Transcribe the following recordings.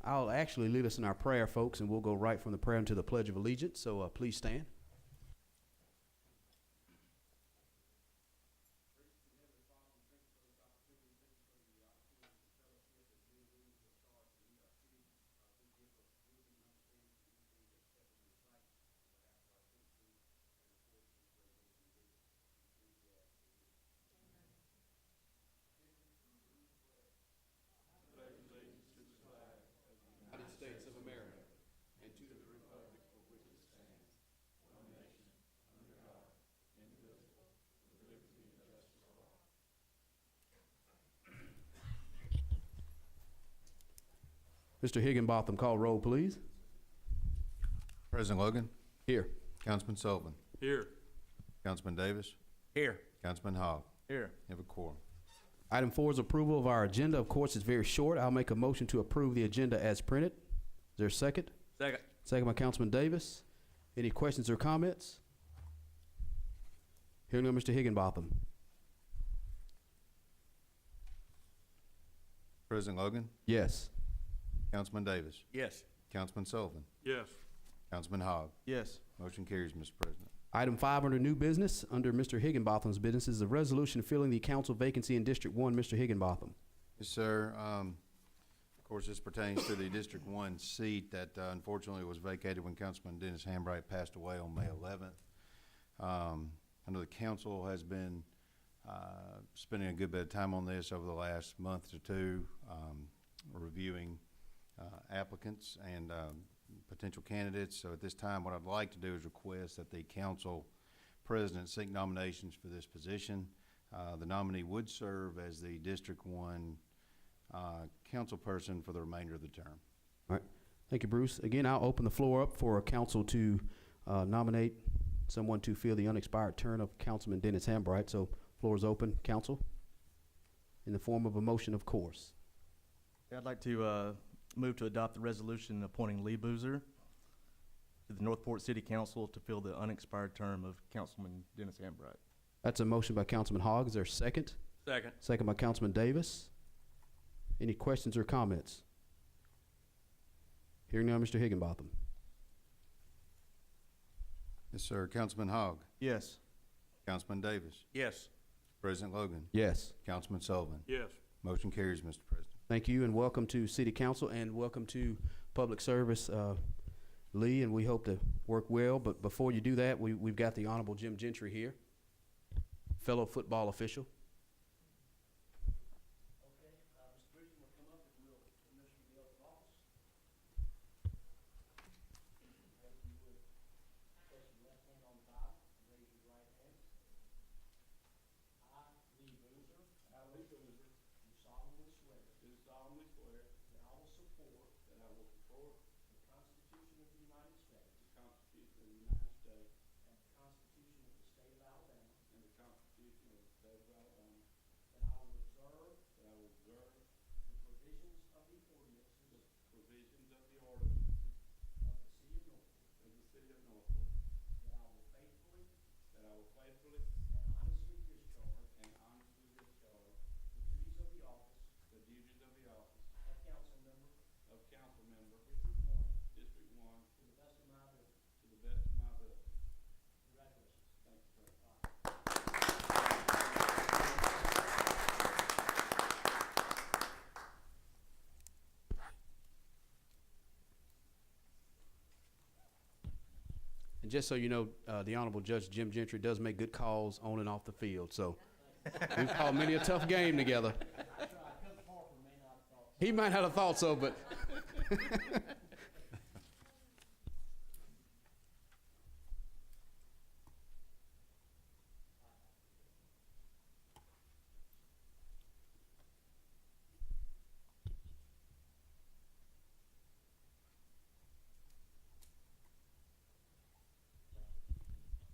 I'll actually lead us in our prayer, folks, and we'll go right from the prayer into the Pledge of Allegiance. So please stand. United States of America, and to the republic for which it stands, one nation, under God, indivisible, with liberty and justice for all. Mr. Higginbotham, call roll, please. President Logan. Here. Councilman Sullivan. Here. Councilman Davis. Here. Councilman Hogg. Here. You have a quorum. Item 4 is approval of our agenda. Of course, it's very short. I'll make a motion to approve the agenda as printed. Is there a second? Second. Second by Councilman Davis. Any questions or comments? Hearing none, Mr. Higginbotham. President Logan. Yes. Councilman Davis. Yes. Councilman Sullivan. Yes. Councilman Hogg. Yes. Motion carries, Mr. President. Item 5 under new business, under Mr. Higginbotham's business, is a resolution filling the council vacancy in District 1. Mr. Higginbotham. Yes, sir. Of course, this pertains to the District 1 seat that unfortunately was vacated when Councilman Dennis Hambright passed away on May 11th. I know the council has been spending a good bit of time on this over the last month or two, reviewing applicants and potential candidates. So at this time, what I'd like to do is request that the council president seek nominations for this position. The nominee would serve as the District 1 council person for the remainder of the term. All right. Thank you, Bruce. Again, I'll open the floor up for council to nominate someone to fill the unexpired term of Councilman Dennis Hambright. So floor is open, council, in the form of a motion, of course. I'd like to move to adopt the resolution appointing Lee Boozer to the Northport City Council to fill the unexpired term of Councilman Dennis Hambright. That's a motion by Councilman Hogg. Is there a second? Second. Second by Councilman Davis. Any questions or comments? Hearing none, Mr. Higginbotham. Yes, sir. Councilman Hogg. Yes. Councilman Davis. Yes. President Logan. Yes. Councilman Sullivan. Yes. Motion carries, Mr. President. Thank you, and welcome to City Council, and welcome to Public Service, Lee, and we hope to work well. But before you do that, we've got the Honorable Jim Gentry here, fellow football official. Okay, Mr. Bridges, will come up and we'll administer the oath of office. If you would place your left hand on the Bible and raise your right hand. I, Lee Boozer. I, Lee Boozer. Do solemnly swear. Do solemnly swear. That I will support. That I will support. The Constitution of the United States. The Constitution of the United States. And the Constitution of the State of Alabama. And the Constitution of the State of Alabama. That I will observe. That I will observe. The provisions of the ordinances. The provisions of the ordinances. Of the City of Northport. Of the City of Northport. That I will faithfully. That I will faithfully. And honestly discharge. And honestly discharge. The duties of the office. The duties of the office. Of council member. Of council member. District 1. District 1. To the best of my ability. To the best of my ability. Congratulations. Thank you, sir. And just so you know, the Honorable Judge Jim Gentry does make good calls on and off the field. So we've called many a tough game together. He might not have thought so, but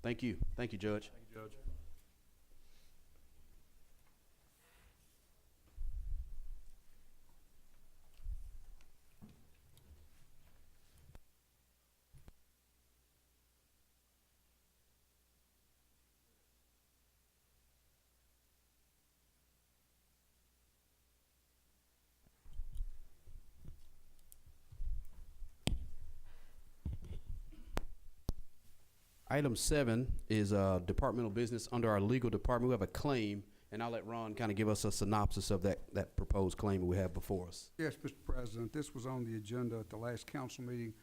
thank you. Thank you, Judge. Thank you, Judge. Item 7 is departmental business. Under our legal department, we have a claim, and I'll let Ron kind of give us a synopsis of that proposed claim we have before us. Yes, Mr. President, this was on the agenda at the last council meeting,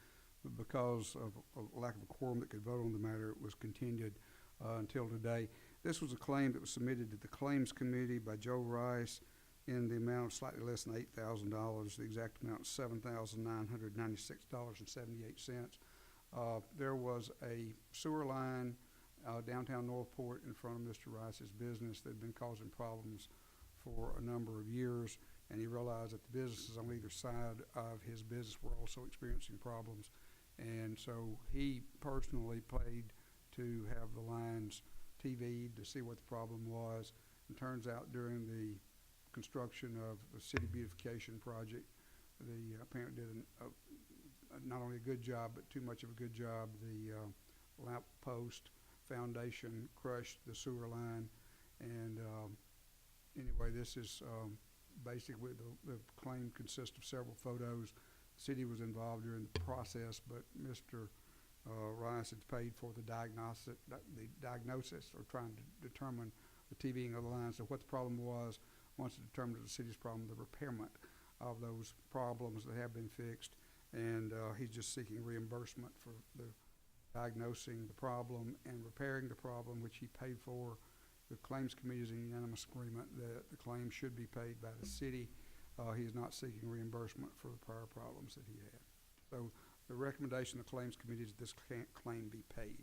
but because of a lack of a quorum that could vote on the matter, it was continued until today. This was a claim that was submitted to the Claims Committee by Joe Rice in the amount of slightly less than $8,000. The exact amount is $7,996.78. There was a sewer line downtown Northport in front of Mr. Rice's business that had been causing problems for a number of years, and he realized that the businesses on either side of his business were also experiencing problems. And so he personally paid to have the lines TV'd to see what the problem was. It turns out during the construction of the city beautification project, the apparently did not only a good job, but too much of a good job. The lamp post foundation crushed the sewer line, and anyway, this is basically the claim consists of several photos. The city was involved during the process, but Mr. Rice had paid for the diagnosis or trying to determine the TVing of the line. So what the problem was, once it determined the city's problem, the repairment of those problems that have been fixed, and he's just seeking reimbursement for the diagnosing the problem and repairing the problem, which he paid for. The Claims Committee is in unanimous agreement that the claim should be paid by the city. He is not seeking reimbursement for the prior problems that he had. So the recommendation of the Claims Committee is that this claim be paid.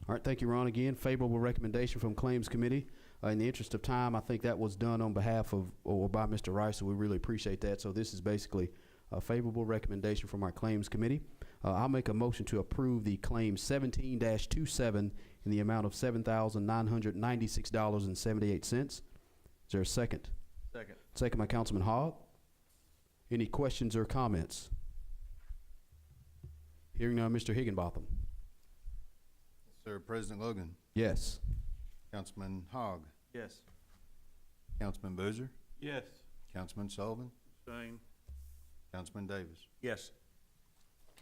All right, thank you, Ron. Again, favorable recommendation from Claims Committee. In the interest of time, I think that was done on behalf of or by Mr. Rice, so we really appreciate that. So this is basically a favorable recommendation from our Claims Committee. I'll make a motion to approve the claim 17-27 in the amount of $7,996.78. Is there a second? Second. Second by Councilman Hogg. Any questions or comments? Hearing none, Mr. Higginbotham. Sir, President Logan, Yes. Councilman Hogg, Yes. Councilman Boozer, Yes. Councilman Sullivan, Abstain. Councilman Davis. Yes.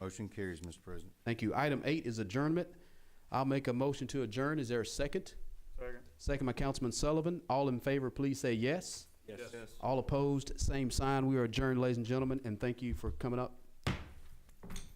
Motion carries, Mr. President. Thank you. Item 8 is adjournment. I'll make a motion to adjourn. Is there a second? Second. Second by Councilman Sullivan. All in favor, please say yes. Yes. Yes. All opposed, same sign. We are adjourned, ladies and gentlemen, and thank you for coming up.